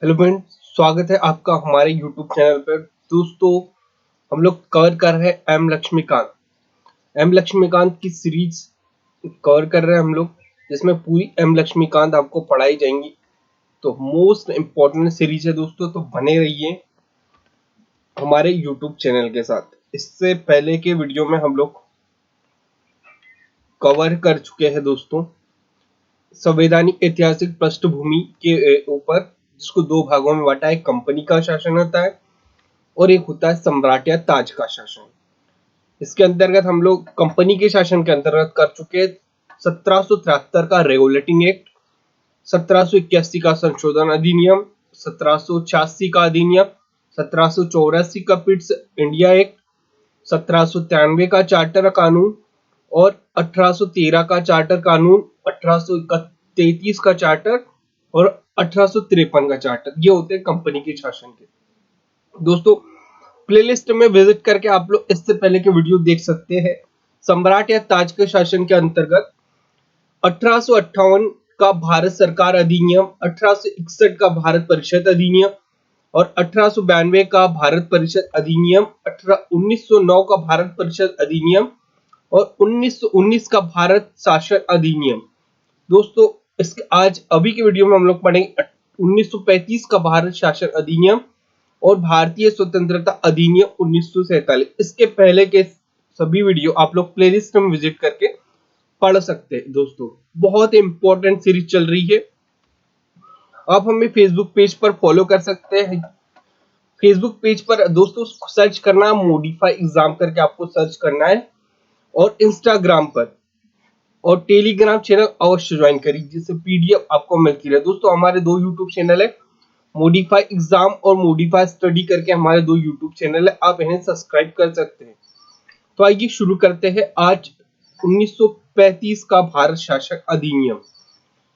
Hello friend, स्वागत है आपका हमारे यूट्यूब चैनल पर। दोस्तों, हम लोग कवर कर रहे हैं एम लक्ष्मीकांत की सीरीज कवर कर रहे हैं हम लोग, जिसमें पूरी एम लक्ष्मीकांत आपको पढ़ाई जाएंगी। तो मोस्ट इम्पोर्टेंट सीरीज है दोस्तों, तो बने रहिए हमारे यूट्यूब चैनल के साथ। इससे पहले के वीडियो में हम लोग कवर कर चुके हैं दोस्तों संवैधानिक ऐतिहासिक पृष्ठभूमि के ऊपर, जिसको दो भागों में बांटा है। कंपनी का शासन होता है और एक होता है सम्राट या ताज का शासन। इसके अंतर्गत हम लोग कंपनी के शासन के अंतर्गत कर चुके हैं 1773 का रेगुलेटिंग एक्ट, 1781 का संशोधन अधिनियम, 1786 का अधिनियम, 1784 का पिट्स इंडिया एक्ट, 1793 का चार्टर कानून और 1813 का चार्टर कानून, 1833 का चार्टर और 1853 का चार्टर। ये होते हैं कंपनी के शासन के। दोस्तों, प्लेलिस्ट में विजिट करके आप लोग इससे पहले के वीडियो देख सकते हैं। सम्राट या ताज के शासन के अंतर्गत 1858 का भारत सरकार अधिनियम, 1861 का भारत परिषद अधिनियम और 1892 का भारत परिषद अधिनियम, 1909 का भारत परिषद अधिनियम और 1919 का भारत शासन अधिनियम। दोस्तों, इसके आज अभी के वीडियो में हम लोग पढ़ेंगे 1935 का भारत शासन अधिनियम और भारतीय स्वतंत्रता अधिनियम 1947। इसके पहले के सभी वीडियो आप लोग प्लेलिस्ट में विजिट करके पढ़ सकते हैं। दोस्तों, बहुत इंपॉर्टेंट सीरीज चल रही है। आप हमें फेसबुक पेज पर फॉलो कर सकते हैं। फेसबुक पेज पर दोस्तों सर्च करना है मॉडिफाई एग्जाम करके, आपको सर्च करना है, और इंस्टाग्राम पर और टेलीग्राम चैनल अवश्य ज्वाइन करिए, जिससे पीडीएफ आपको मिलती रहे। दोस्तों, हमारे दो यूट्यूब चैनल है, मॉडिफाई एग्जाम और मॉडिफाई स्टडी करके हमारे दो यूट्यूब चैनल है, आप इन्हें सब्सक्राइब कर सकते हैं। तो आइए शुरू करते हैं आज 1935 का भारत शासन अधिनियम।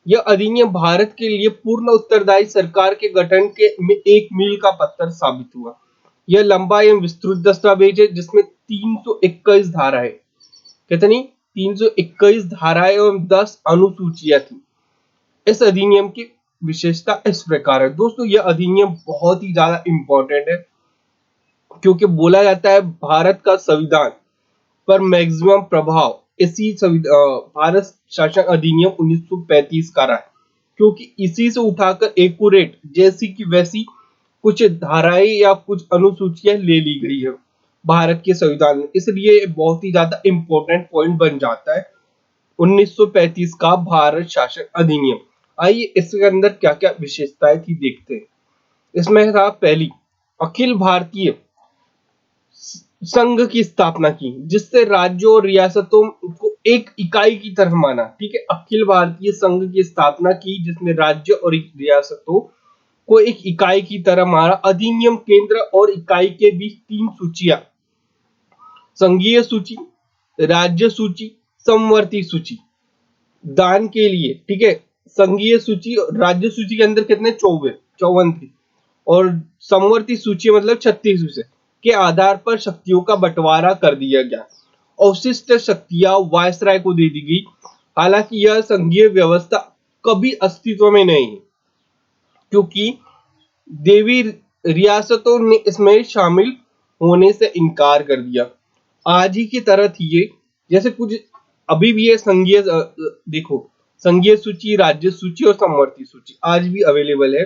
यह अधिनियम भारत के लिए पूर्ण उत्तरदायी सरकार के गठन के में एक मील का पत्थर साबित हुआ। यह लंबा एवं विस्तृत दस्तावेज है, जिसमें 321 धारा है। कितनी? 321 धाराएं एवं 10 अनुसूचियां थी। इस अधिनियम की विशेषता इस प्रकार है। दोस्तों, यह अधिनियम बहुत ही ज्यादा इंपॉर्टेंट है, क्योंकि बोला जाता है भारत का संविधान पर मैक्सिमम प्रभाव इसी भारत शासन अधिनियम 1935 का रहा है, क्योंकि इसी से उठाकर एक्यूरेट जैसी की वैसी कुछ धाराएं या कुछ अनुसूचियां ले ली गई है भारत के संविधान में। इसलिए बहुत ही ज्यादा इंपॉर्टेंट पॉइंट बन जाता है 1935 का भारत शासन अधिनियम। आइए इसके अंदर क्या क्या विशेषताएं थी देखते हैं। इसमें था पहली, अखिल भारतीय संघ की स्थापना की, जिससे राज्यों और रियासतों को एक इकाई की तरह माना। ठीक है, अखिल भारतीय संघ की स्थापना की, जिसमें राज्य और रियासतों को एक इकाई की तरह माना। अधिनियम केंद्र और इकाई के बीच 3 सूचियां, संघीय सूची, राज्य सूची, समवर्ती सूची, दान के लिए। ठीक है, संघीय सूची और राज्य सूची के अंदर कितने? 54 थे, और समवर्ती सूची मतलब 36 के आधार पर शक्तियों का बंटवारा कर दिया गया। अवशिष्ट शक्तियां वायसराय को दे दी गई। हालांकि यह संघीय व्यवस्था कभी अस्तित्व में नहीं है, क्योंकि देवी रियासतों ने इसमें शामिल होने से इनकार कर दिया। आज ही की तरह थी ये, जैसे कुछ अभी भी ये संघीय देखो, संघीय सूची, राज्य सूची और समवर्ती सूची आज भी अवेलेबल है।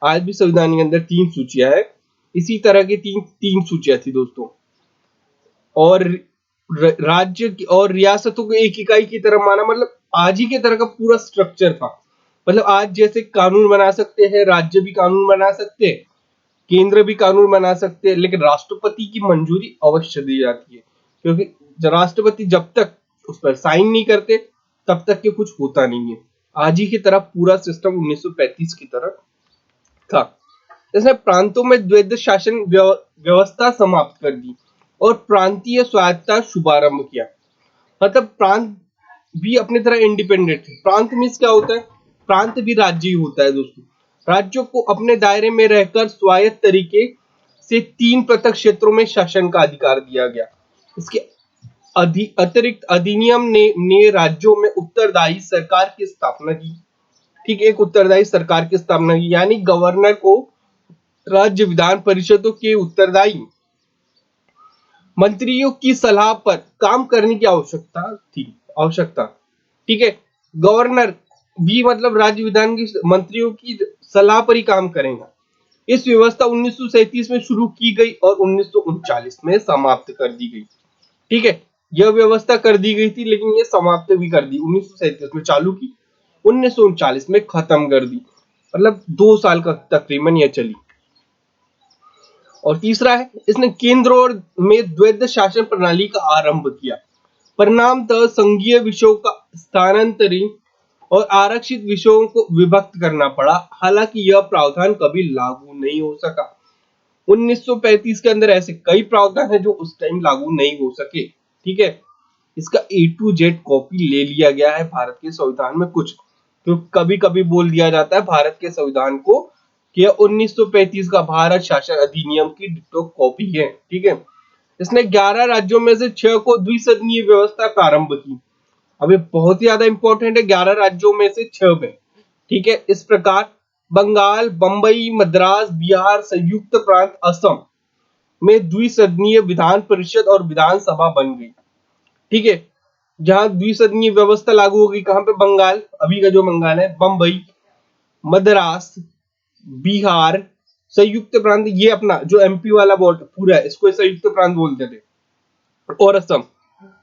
आज भी संविधान के अंदर 3 सूचियां है। इसी तरह की तीन सूचियां थी दोस्तों, और राज्य और रियासतों को एक इकाई की तरह माना। मतलब आज ही की तरह का पूरा स्ट्रक्चर था। मतलब आज जैसे कानून बना सकते हैं, राज्य भी कानून बना सकते हैं, केंद्र भी कानून बना सकते हैं, लेकिन राष्ट्रपति की मंजूरी अवश्य दी जाती है, क्योंकि राष्ट्रपति जब तक उस पर साइन नहीं करते तब तक के कुछ होता नहीं है। आज ही की तरह पूरा सिस्टम 1935 की तरह था। इसने प्रांतों में द्वैध शासन व्यवस्था समाप्त कर दी और प्रांतीय स्वायत्तता शुभारंभ किया। मतलब प्रांत भी अपनी तरह इंडिपेंडेंट है। प्रांत मीन्स क्या होता है? प्रांत भी राज्य ही होता है दोस्तों। राज्यों को अपने दायरे में रहकर स्वायत्त तरीके से 3 पृथक क्षेत्रों में शासन का अधिकार दिया गया। इसके अतिरिक्त अधिनियम ने राज्यों में उत्तरदायी सरकार की स्थापना की। ठीक, एक उत्तरदायी सरकार की स्थापना की, यानी गवर्नर को राज्य विधान परिषदों के उत्तरदायी मंत्रियों की सलाह पर काम करने की आवश्यकता। ठीक है, गवर्नर भी मतलब राज्य विधान की मंत्रियों की सलाह पर ही काम करेगा। इस व्यवस्था 1937 में शुरू की गई और 1939 में समाप्त कर दी गई। ठीक है, यह व्यवस्था कर दी गई थी लेकिन ये समाप्त भी कर दी। 1937 में चालू की, 1939 में खत्म कर दी, मतलब 2 साल का तकरीबन यह चली। और तीसरा है, इसने केंद्र और में द्वैध शासन प्रणाली का आरंभ किया। परिणामतः संघीय विषयों का स्थानांतरण और आरक्षित विषयों को विभक्त करना पड़ा। हालांकि यह प्रावधान कभी लागू नहीं हो सका। 1935 के अंदर ऐसे कई प्रावधान है जो उस टाइम लागू नहीं हो सके। ठीक है, इसका A to Z कॉपी ले लिया गया है भारत के संविधान में कुछ, तो कभी कभी बोल दिया जाता है भारत के संविधान को कि 1935 का भारत शासन अधिनियम की डिट्टो कॉपी है। ठीक है, इसने 11 राज्यों में से 6 को द्विसदनीय व्यवस्था का आरंभ की। अब ये बहुत ही ज्यादा इंपॉर्टेंट है, 11 राज्यों में से 6 में। ठीक है, इस प्रकार बंगाल, बंबई, मद्रास, बिहार, संयुक्त प्रांत असम में द्विसदनीय विधान परिषद और विधानसभा बन गई। ठीक है, जहां द्विसदनीय व्यवस्था लागू होगी, कहां पे? बंगाल, अभी का जो बंगाल है, बंबई, मद्रास, बिहार, संयुक्त प्रांत, ये अपना जो MP वाला बोर्ड पूरा है इसको संयुक्त प्रांत बोलते थे, और असम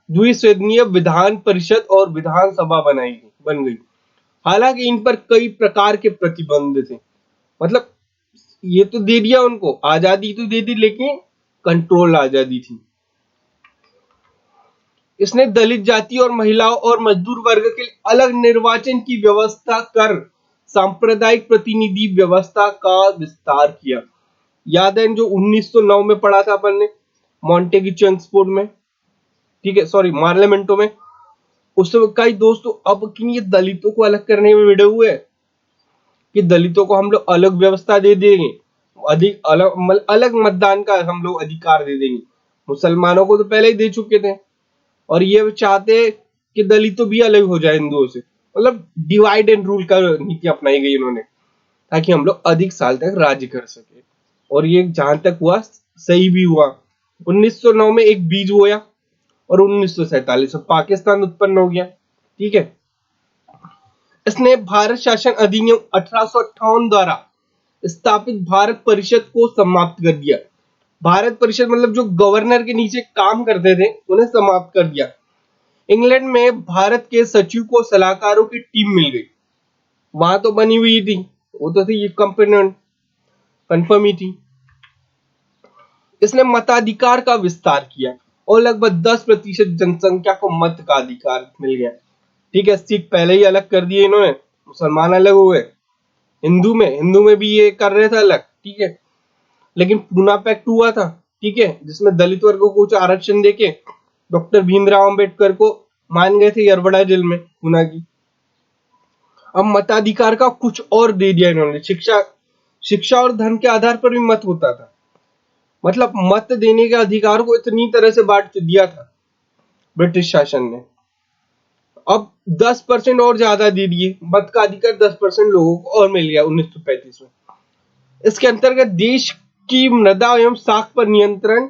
द्विसदनीय विधान परिषद और विधानसभा बन गई। हालांकि इन पर कई प्रकार के प्रतिबंध थे, मतलब ये तो दे दिया उनको आजादी, तो दे दी लेकिन कंट्रोल आजादी थी। इसने दलित जाति और महिलाओं और मजदूर वर्ग के लिए अलग निर्वाचन की व्यवस्था कर सांप्रदायिक प्रतिनिधि व्यवस्था का विस्तार किया। याद है जो 1909 में पढ़ा था अपन ने मॉन्टेगी चेम्सफोर्ड में, ठीक है, सॉरी मार्लियामेंटो में। उस समय कई दोस्तों अब कि ये दलितों को अलग करने में भिड़े हुए हैं कि दलितों को हम लोग अलग व्यवस्था दे देंगे, अधिक अलग मतदान का हम लोग अधिकार दे देंगे। मुसलमानों को तो पहले ही दे चुके थे और ये चाहते कि दलितों भी अलग हो जाए हिंदुओं से, मतलब डिवाइड एंड रूल का नीति अपनाई गई इन्होंने ताकि हम लोग अधिक साल तक राज्य कर सके। और ये जहां तक हुआ सही भी हुआ। 1909 में एक बीज बोया और 1947 में पाकिस्तान उत्पन्न हो गया। ठीक है, इसने भारत शासन अधिनियम 1858 द्वारा स्थापित भारत परिषद को समाप्त कर दिया। भारत परिषद मतलब जो गवर्नर के नीचे काम करते थे उन्हें समाप्त कर दिया। इंग्लैंड में भारत के सचिव को सलाहकारों की टीम मिल गई, वहां तो बनी हुई थी, वो तो थी कंपोनेंट कंफर्म ही थी। इसने मताधिकार का विस्तार किया और लगभग 10% जनसंख्या को मत का अधिकार मिल गया। ठीक है, सिख पहले ही अलग कर दिए इन्होंने, मुसलमान अलग हुए, हिंदू में भी ये कर रहे थे अलग। ठीक है, लेकिन पूना पैक्ट हुआ था, ठीक है, जिसमें दलित वर्ग को कुछ आरक्षण देके डॉक्टर भीमराव अंबेडकर को मान गए थे यरवड़ा जेल में पूना की। अब मताधिकार का कुछ और दे दिया इन्होंने, शिक्षा और धर्म के आधार पर भी मत होता था, मतलब मत देने के अधिकार को इतनी तरह से बांट दिया था ब्रिटिश शासन ने। अब 10% और ज्यादा दे दिए, मत का अधिकार 10% लोगों को और मिल गया 1935 में। इसके अंतर्गत देश की मृदा एवं शाख पर नियंत्रण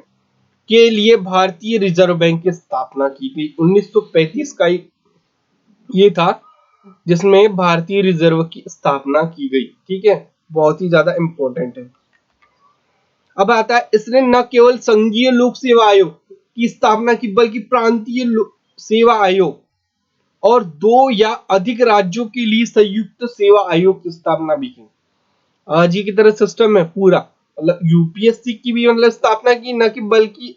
के लिए भारतीय रिजर्व बैंक की स्थापना की गई। 1935 का ये था जिसमें भारतीय रिजर्व की स्थापना की गई। ठीक है, बहुत ही ज्यादा इंपॉर्टेंट है। अब आता है, इसने न केवल संघीय लोक सेवा आयोग की स्थापना की बल्कि प्रांतीय सेवा आयोग और 2 या अधिक राज्यों के लिए संयुक्त सेवा आयोग की स्थापना भी की। आज ही की तरह सिस्टम है पूरा, मतलब यूपीएससी की भी मतलब स्थापना की, न कि बल्कि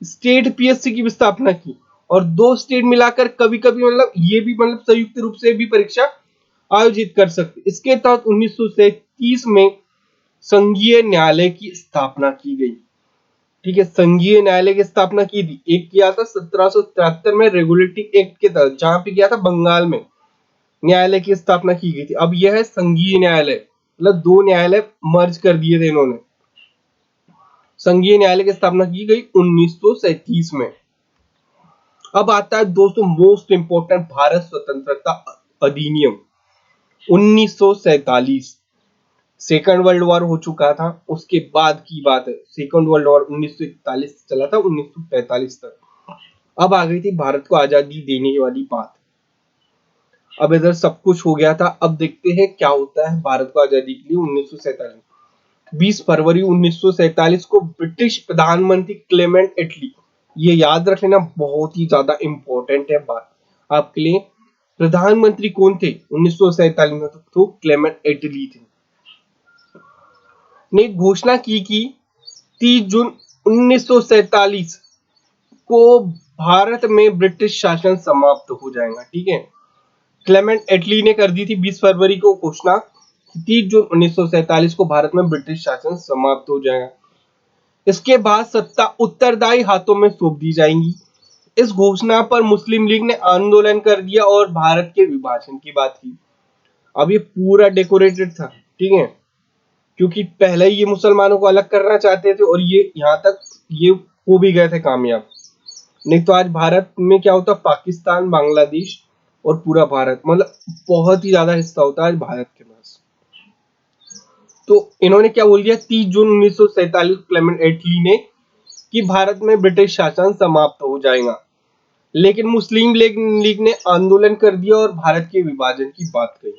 स्टेट पीएससी की भी स्थापना की, और 2 स्टेट मिलाकर कभी कभी मतलब ये भी मतलब संयुक्त रूप से भी परीक्षा आयोजित कर सकते। इसके तहत 1937 में संघीय न्यायालय की स्थापना की गई। ठीक है, संघीय न्यायालय की स्थापना की थी, एक किया था 1773 में रेगुलेटिंग एक्ट के तहत, जहां पे किया था बंगाल में न्यायालय की स्थापना की गई थी। अब यह है संघीय न्यायालय, मतलब 2 न्यायालय मर्ज कर दिए थे इन्होंने। संघीय न्यायालय की स्थापना की गई 1937 में। अब आता है दोस्तों मोस्ट इंपोर्टेंट, भारत स्वतंत्रता अधिनियम। 1947 सेकंड वर्ल्ड वॉर हो चुका था, उसके बाद की बात है। सेकंड वर्ल्ड वॉर 1941 चला था 1945 तक। अब आ गई थी भारत को आजादी देने वाली बात। अब इधर सब कुछ हो गया था, अब देखते हैं क्या होता है भारत को आजादी के लिए। 1947 20 फरवरी 1947 को ब्रिटिश प्रधानमंत्री क्लेमेंट एटली, ये याद रख लेना, बहुत ही ज्यादा इंपॉर्टेंट है बात आपके लिए। प्रधानमंत्री कौन थे 1947 में? तो क्लेमेंट एटली थे, ने घोषणा की कि 30 जून 1947 को भारत में ब्रिटिश शासन समाप्त हो जाएगा। ठीक है, क्लेमेंट एटली ने कर दी थी 20 फरवरी को घोषणा, 30 जून 1947 को भारत में ब्रिटिश शासन समाप्त हो जाएगा। इसके बाद सत्ता उत्तरदायी हाथों में सौंप दी जाएगी। इस घोषणा पर मुस्लिम लीग ने आंदोलन कर दिया और भारत के विभाजन की बात की। अब ये पूरा डेकोरेटेड था, ठीक है, क्योंकि पहले ही ये मुसलमानों को अलग करना चाहते थे और ये यहाँ तक ये हो भी गए थे कामयाब। नहीं तो आज भारत में क्या होता, पाकिस्तान, बांग्लादेश और पूरा भारत, मतलब बहुत ही ज्यादा हिस्सा होता है आज भारत के पास। तो इन्होंने क्या बोल दिया 30 जून 1947 क्लेमेंट एटली ने कि भारत में ब्रिटिश शासन समाप्त हो जाएगा। लेकिन मुस्लिम लीग ने आंदोलन कर दिया और भारत के विभाजन की बात कही।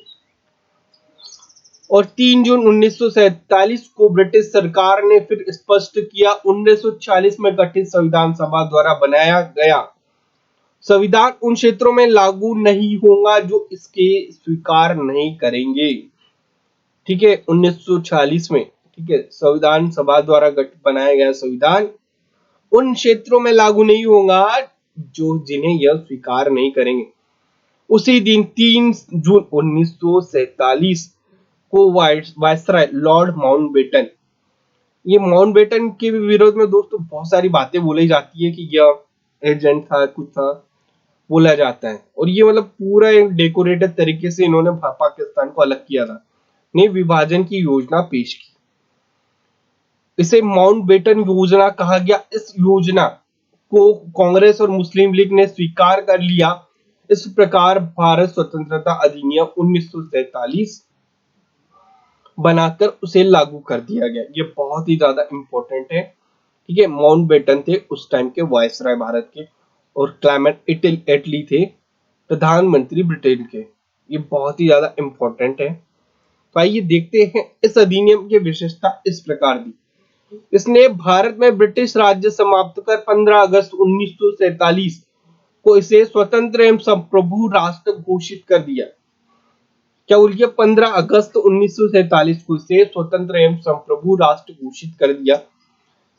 और 3 जून 1947 को ब्रिटिश सरकार ने फिर स्पष्ट किया 1940 में गठित संविधान सभा द्वारा बनाया गया संविधान उन क्षेत्रों में लागू नहीं होगा जो इसके स्वीकार नहीं करेंगे। ठीक है, 1940 में, ठीक है, संविधान सभा द्वारा बनाया गया संविधान उन क्षेत्रों में लागू नहीं होगा जो जिन्हें यह स्वीकार नहीं करेंगे। उसी दिन 3 जून 1947 को वायसराय लॉर्ड माउंटबेटन, ये माउंटबेटन के विरोध में दोस्तों बहुत सारी बातें बोली जाती है कि यह एजेंट था, कुछ था, बोला जाता है। और ये मतलब पूरा एक डेकोरेटेड तरीके से इन्होंने पाकिस्तान को अलग किया था, ने विभाजन की योजना पेश की। इसे माउंटबेटन योजना कहा गया। इस योजना को कांग्रेस और मुस्लिम लीग ने स्वीकार कर लिया। इस प्रकार भारत स्वतंत्रता अधिनियम 1947 बनाकर उसे लागू कर दिया गया। ये बहुत ही ज्यादा इंपॉर्टेंट है। ठीक है, माउंटबेटन थे उस टाइम के वायसराय भारत के और क्लेमेंट एटली थे प्रधानमंत्री ब्रिटेन के। ये बहुत ही ज्यादा इंपॉर्टेंट है। तो आइए देखते हैं इस अधिनियम की विशेषता इस प्रकार दी। इसने भारत में ब्रिटिश राज्य समाप्त कर 15 अगस्त 1947 को इसे स्वतंत्र एवं संप्रभु राष्ट्र घोषित कर दिया। क्या बोल गया, 15 अगस्त 1947 को इसे स्वतंत्र एवं संप्रभु राष्ट्र घोषित कर दिया।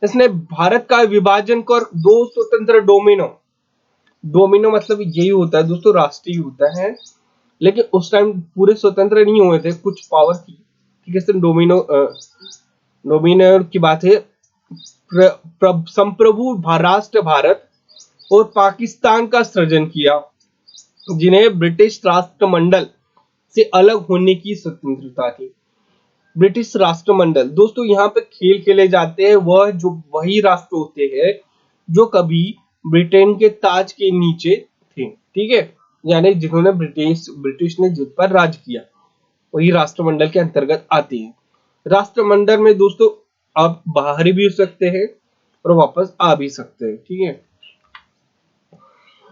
इसने भारत का विभाजन कर दो स्वतंत्र डोमिनो मतलब यही होता है दोस्तों, राष्ट्रीय होता है, लेकिन उस टाइम पूरे स्वतंत्र नहीं हुए थे, कुछ पावर थी। ठीक है, सिर्फ डोमिनो की बात है। संप्रभु राष्ट्र भारत और पाकिस्तान का सृजन किया, जिन्हें ब्रिटिश राष्ट्रमंडल से अलग होने की स्वतंत्रता थी। ब्रिटिश राष्ट्रमंडल दोस्तों यहाँ पे खेल खेले जाते हैं, वह जो वही राष्ट्र होते हैं जो कभी ब्रिटेन के ताज के नीचे थे। ठीक है, यानी जिन्होंने ब्रिटिश ने जिस पर राज किया वही राष्ट्रमंडल के अंतर्गत आते हैं। राष्ट्रमंडल में दोस्तों आप बाहर भी हो सकते हैं और वापस आ भी सकते हैं। ठीक है,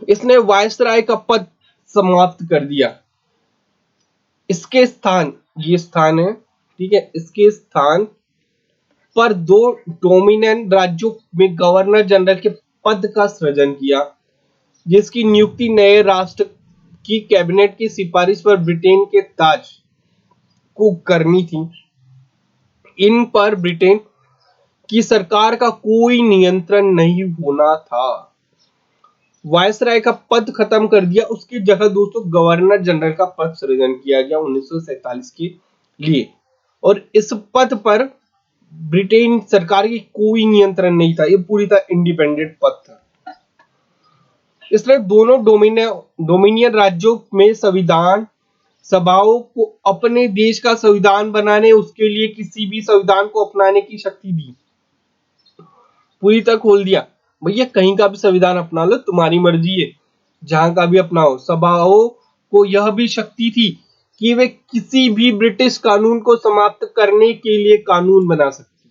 इसने वायसराय का पद समाप्त कर दिया। इसके स्थान, ये स्थान है, ठीक है, इसके स्थान पर दो डोमिनियन राज्यों में गवर्नर जनरल के पद का सृजन किया, जिसकी नियुक्ति नए राष्ट्र की कैबिनेट की सिफारिश पर ब्रिटेन के ताज को करनी थी। इन पर ब्रिटेन की सरकार का कोई नियंत्रण नहीं होना था। वायसराय का पद खत्म कर दिया, उसकी जगह दोस्तों गवर्नर जनरल का पद सृजन किया गया 1947 के लिए। और इस पद पर ब्रिटेन सरकार की कोई नियंत्रण नहीं था, ये पूरी तरह इंडिपेंडेंट पद था। इसलिए दोनों डोमिनियन राज्यों में संविधान सभाओं को अपने देश का संविधान बनाने, उसके लिए किसी भी संविधान को अपनाने की शक्ति दी, पूरी तरह खोल दिया। भैया कहीं का भी संविधान अपना लो, तुम्हारी मर्जी है, जहां का भी अपनाओ। सभाओं को यह भी शक्ति थी कि वे किसी भी ब्रिटिश कानून को समाप्त करने के लिए कानून बना सकती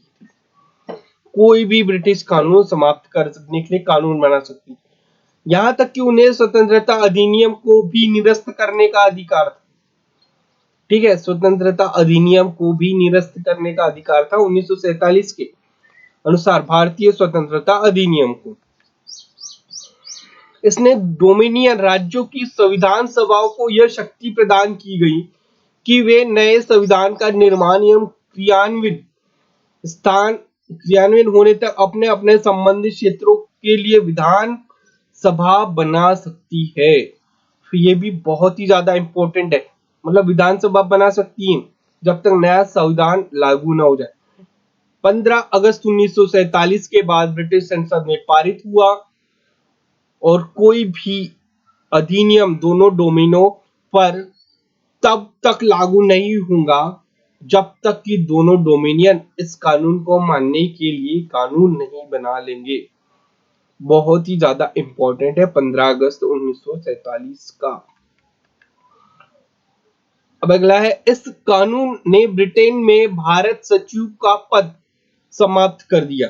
है। कोई भी ब्रिटिश कानून समाप्त करने के लिए कानून बना सकती है। यहां तक कि उन्हें स्वतंत्रता अधिनियम को भी निरस्त करने का अधिकार था। ठीक है, स्वतंत्रता अधिनियम को भी निरस्त करने का अधिकार था 1947 के अनुसार भारतीय स्वतंत्रता अधिनियम को। इसने डोमिनियन राज्यों की संविधान सभाओं को यह शक्ति प्रदान की गई कि वे नए संविधान का निर्माण एवं क्रियान्वयन होने तक अपने अपने संबंधित क्षेत्रों के लिए विधान सभा बना सकती है। तो ये भी बहुत ही ज्यादा इंपॉर्टेंट है, मतलब विधानसभा बना सकती है जब तक नया संविधान लागू न हो जाए। 15 अगस्त 1947 के बाद ब्रिटिश संसद में पारित हुआ और कोई भी अधिनियम दोनों डोमेनों पर तब तक लागू नहीं होगा जब तक कि दोनों डोमिनियन इस कानून को मानने के लिए कानून नहीं बना लेंगे। बहुत ही ज्यादा इंपॉर्टेंट है 15 अगस्त 1947 का। अब अगला है, इस कानून ने ब्रिटेन में भारत सचिव का पद समाप्त कर दिया।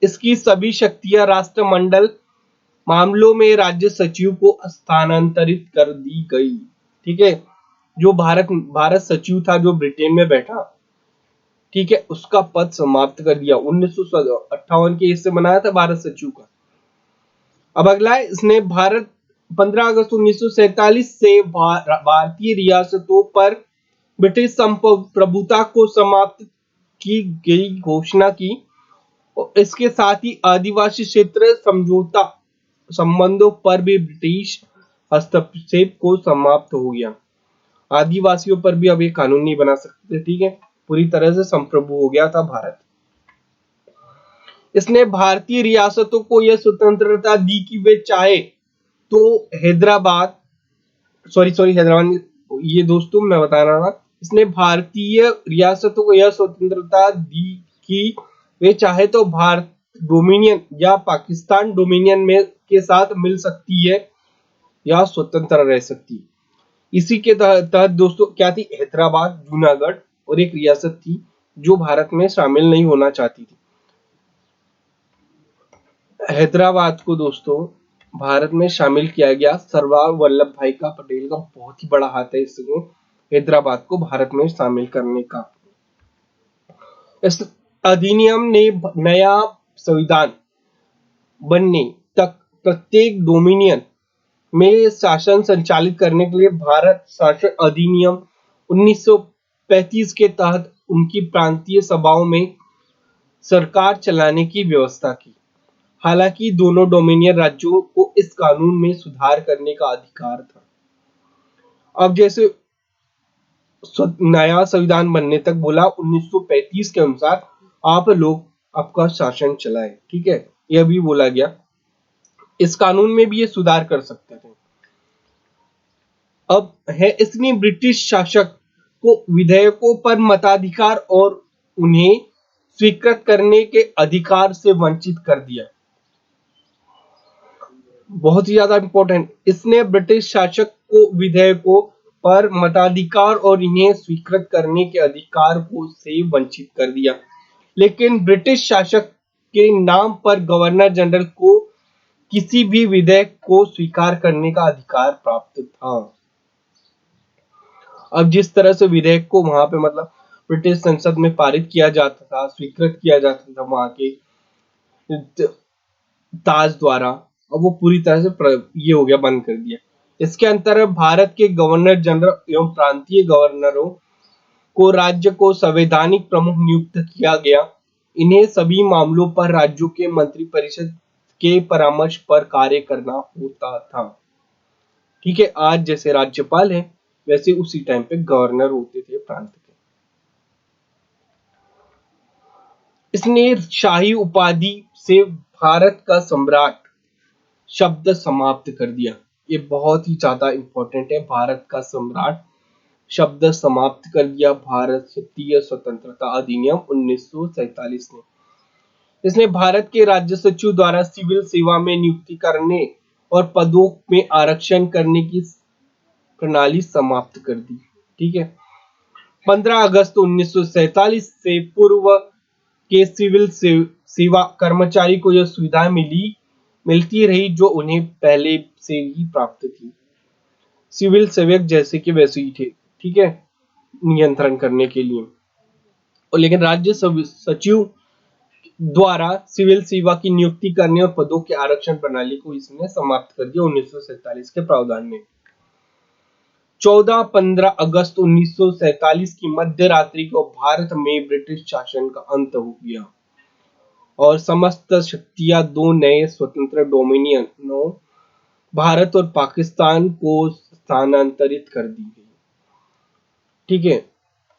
इसकी सभी शक्तियां राष्ट्रमंडल मामलों में राज्य सचिव को स्थानांतरित कर दी गई। ठीक है, जो भारत सचिव था जो ब्रिटेन में बैठा, ठीक है, उसका पद समाप्त कर दिया। 1958 के इससे बनाया था भारत सचिव का। अब अगला है, इसने 15 अगस्त 1947 से भारतीय रियासतों पर ब्रिटिश संप्रभुता को समाप्त की गई घोषणा की। इसके साथ ही आदिवासी क्षेत्र समझौता संबंधों पर भी ब्रिटिश हस्तक्षेप को समाप्त हो गया। आदिवासियों पर भी अब ये कानून नहीं बना सकते। ठीक है, पूरी तरह से संप्रभु हो गया था भारत। इसने भारतीय रियासतों को यह स्वतंत्रता दी कि वे चाहे तो हैदराबाद ये दोस्तों मैं बता रहा था, इसने भारतीय रियासतों को यह स्वतंत्रता दी कि वे चाहे तो भारत डोमिनियन या पाकिस्तान डोमिनियन में के साथ मिल सकती है या स्वतंत्र रह सकती है। इसी के तहत दोस्तों क्या थी, हैदराबाद, जूनागढ़ और एक रियासत थी जो भारत में शामिल नहीं होना चाहती थी। हैदराबाद को दोस्तों भारत में शामिल किया गया। सरदार वल्लभ भाई का पटेल का बहुत ही बड़ा हाथ है इसको हैदराबाद को भारत में शामिल करने का। इस अधिनियम ने नया संविधान बनने तक प्रत्येक डोमिनियन में शासन संचालित करने के लिए भारत शासन अधिनियम 1935 के तहत उनकी प्रांतीय सभाओं में सरकार चलाने की व्यवस्था की। हालांकि दोनों डोमिनियन राज्यों को इस कानून में सुधार करने का अधिकार था। अब जैसे नया संविधान बनने तक बोला 1935 के अनुसार आप लोग आपका शासन चलाए। ठीक है, यह भी बोला गया। इस कानून में भी ये सुधार कर सकते थे। अब है, इसने ब्रिटिश शासक को विधेयकों पर मताधिकार और उन्हें स्वीकृत करने के अधिकार से वंचित कर दिया। बहुत ही ज्यादा इंपॉर्टेंट, इसने ब्रिटिश शासक को विधेयकों पर मताधिकार और इन्हें स्वीकृत करने के अधिकार को से वंचित कर दिया। लेकिन ब्रिटिश शासक के नाम पर गवर्नर जनरल को किसी भी विधेयक को स्वीकार करने का अधिकार प्राप्त था। अब जिस तरह से विधेयक को वहां पे मतलब ब्रिटिश संसद में पारित किया जाता था, स्वीकृत किया जाता था वहां के ताज द्वारा, अब वो पूरी तरह से ये हो गया, बंद कर दिया। इसके अंतर्गत भारत के गवर्नर जनरल एवं प्रांतीय गवर्नरों को राज्य को संवैधानिक प्रमुख नियुक्त किया गया। इन्हें सभी मामलों पर राज्यों के मंत्रिपरिषद के परामर्श पर कार्य करना होता था। ठीक है, आज जैसे राज्यपाल है वैसे उसी टाइम पे गवर्नर होते थे प्रांत के। इसने शाही उपाधि से भारत का सम्राट शब्द समाप्त कर दिया। ये बहुत ही ज्यादा इंपॉर्टेंट है, भारत का सम्राट शब्द समाप्त कर दिया भारतीय स्वतंत्रता अधिनियम 1947 ने। इसने भारत के राज्य सचिव द्वारा सिविल सेवा में नियुक्ति करने और पदों में आरक्षण करने की प्रणाली समाप्त कर दी। ठीक है। 15 अगस्त 1947 से पूर्व के सिविल सेवा कर्मचारी को यह सुविधा मिलती रही जो उन्हें पहले से ही प्राप्त थी। सिविल सेवक जैसे कि वैसे ही थे, ठीक है, नियंत्रण करने के लिए। और लेकिन राज्य सचिव द्वारा सिविल सेवा की नियुक्ति करने और पदों के आरक्षण प्रणाली को इसने समाप्त कर दिया 1947 के प्रावधान ने। 14-15 अगस्त 1947 की मध्य रात्रि को भारत में ब्रिटिश शासन का अंत हो गया और समस्त शक्तियां दो नए स्वतंत्र डोमिनियनों भारत और पाकिस्तान को स्थानांतरित कर दी गई। ठीक है।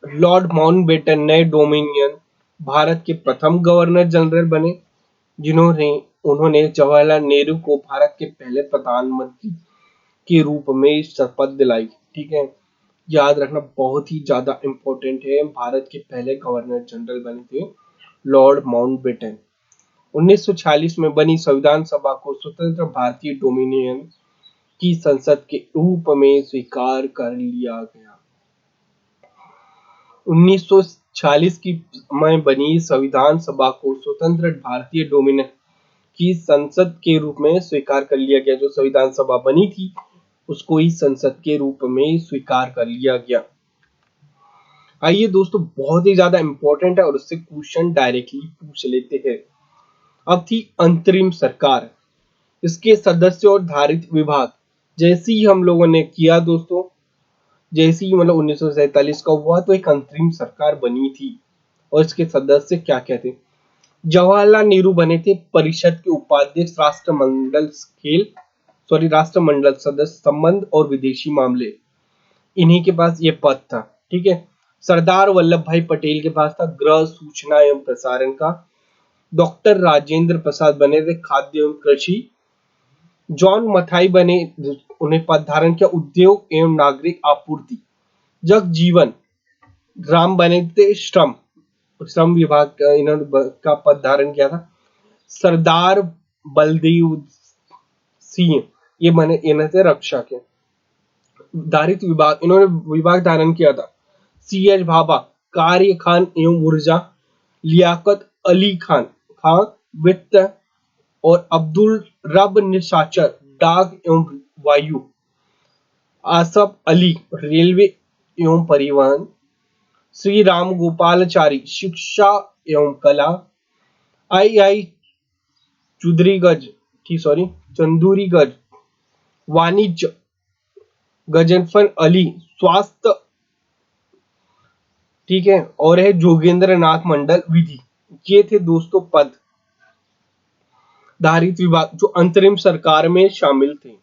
लॉर्ड माउंटबेटन नए डोमिनियन भारत के प्रथम गवर्नर जनरल बने, उन्होंने जवाहरलाल नेहरू को भारत के पहले प्रधानमंत्री के रूप में शपथ दिलाई। ठीक है, याद रखना बहुत ही ज्यादा इंपॉर्टेंट है। भारत के पहले गवर्नर जनरल बने थे लॉर्ड माउंटबेटन। 1946 में बनी संविधान सभा को स्वतंत्र भारतीय डोमिनियन की संसद के रूप में स्वीकार कर लिया गया। 1946 की में बनी संविधान सभा को स्वतंत्र भारतीय डोमिनियन की संसद के रूप में स्वीकार कर लिया गया। जो संविधान सभा बनी थी उसको ही संसद के रूप में स्वीकार कर लिया गया। आइए दोस्तों, बहुत ही ज्यादा इंपॉर्टेंट है और उससे क्वेश्चन डायरेक्टली पूछ लेते हैं। अब थी अंतरिम सरकार, इसके सदस्य और धारित विभाग। जैसे ही हम लोगों ने किया दोस्तों, जैसे ही मतलब 1947 का हुआ तो एक अंतरिम सरकार बनी थी और इसके सदस्य क्या क्या थे। जवाहरलाल नेहरू बने थे परिषद के उपाध्यक्ष, राष्ट्रमंडल सदस्य, संबंध और विदेशी मामले, इन्हीं के पास ये पद था। ठीक है। सरदार वल्लभ भाई पटेल के पास था गृह, सूचना एवं प्रसारण का। डॉक्टर राजेंद्र प्रसाद बने थे खाद्य एवं कृषि। जॉन मथाई बने, उन्हें पद धारण किया उद्योग एवं नागरिक आपूर्ति। जगजीवन राम बने थे श्रम विभाग का पद धारण किया था। सरदार बलदेव सिंह ये बने, इन्हें थे रक्षा के धारित विभाग, इन्होंने विभाग धारण किया था। सी.एच. भाभा कार्य खान एवं ऊर्जा। लियाकत अली खान वित्त और अब्दुल रब निशाचर डाक एवं वायु। आसफ अली रेलवे एवं परिवहन। श्री राम गोपालचारी शिक्षा एवं कला। आई चंदूरीगढ़ वाणिज्य। गजनफर अली स्वास्थ्य। ठीक है, और है जोगेंद्र नाथ मंडल विधि। ये थे दोस्तों पद धारित विभाग जो अंतरिम सरकार में शामिल थे।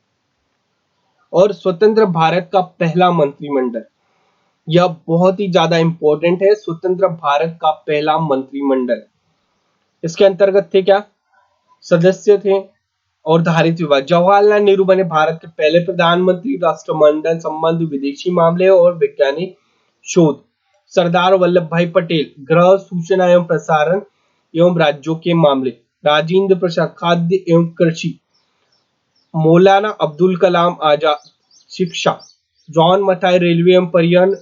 और स्वतंत्र भारत का पहला मंत्रिमंडल, यह बहुत ही ज्यादा इंपॉर्टेंट है। स्वतंत्र भारत का पहला मंत्रिमंडल, इसके अंतर्गत थे क्या सदस्य थे और धारित विभाग। जवाहरलाल नेहरू बने भारत के पहले प्रधानमंत्री, राष्ट्रमंडल संबंध, विदेशी मामले और वैज्ञानिक शोध। सरदार वल्लभ भाई पटेल गृह, सूचना एवं प्रसारण एवं राज्यों के मामले। राजेंद्र प्रसाद खाद्य एवं कृषि। मौलाना अब्दुल कलाम आजाद शिक्षा। जॉन मथाई रेलवे एवं परिवहन।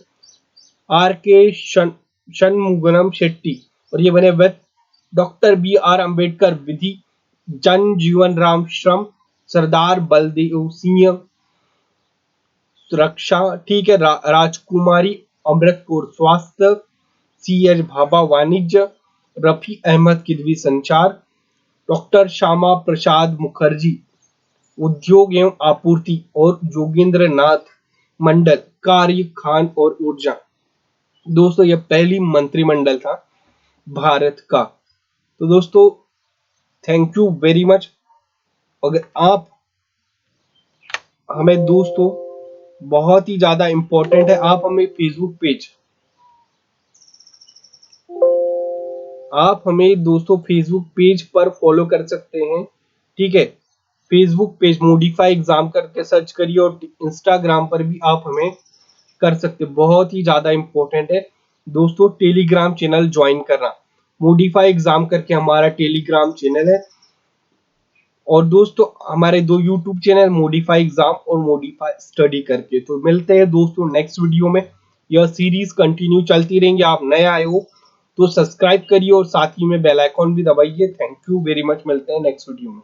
आर के शनमुगम शेट्टी और ये बने वित्त। डॉक्टर बी आर अम्बेडकर विधि। जन जीवन राम श्रम। सरदार बलदेव सिंह रक्षा। ठीक है। राजकुमारी अमृत कौर स्वास्थ्य। सी.एच. भाभा वाणिज्य। रफी अहमद किदवी संचार। डॉक्टर श्यामा प्रसाद मुखर्जी उद्योग एवं आपूर्ति और जोगेंद्र नाथ मंडल कार्य खान और ऊर्जा। दोस्तों यह पहली मंत्रिमंडल था भारत का। तो दोस्तों थैंक यू वेरी मच। अगर आप हमें दोस्तों बहुत ही ज्यादा इंपॉर्टेंट है, आप हमें फेसबुक पेज पर फॉलो कर सकते हैं। ठीक है, फेसबुक पेज मॉडिफाई एग्जाम करके सर्च करिए और इंस्टाग्राम पर भी आप हमें कर सकते, बहुत ही ज्यादा इंपॉर्टेंट है दोस्तों। टेलीग्राम चैनल ज्वाइन करना, मॉडिफाई एग्जाम करके हमारा टेलीग्राम चैनल है। और दोस्तों हमारे दो यूट्यूब चैनल, मॉडिफाई एग्जाम और मॉडिफाई स्टडी करके। तो मिलते हैं दोस्तों नेक्स्ट वीडियो में। यह सीरीज कंटिन्यू चलती रहेंगी। आप नए आए हो तो सब्सक्राइब करिए और साथ ही में बेल आइकॉन भी दबाइए। थैंक यू वेरी मच, मिलते हैं नेक्स्ट वीडियो में।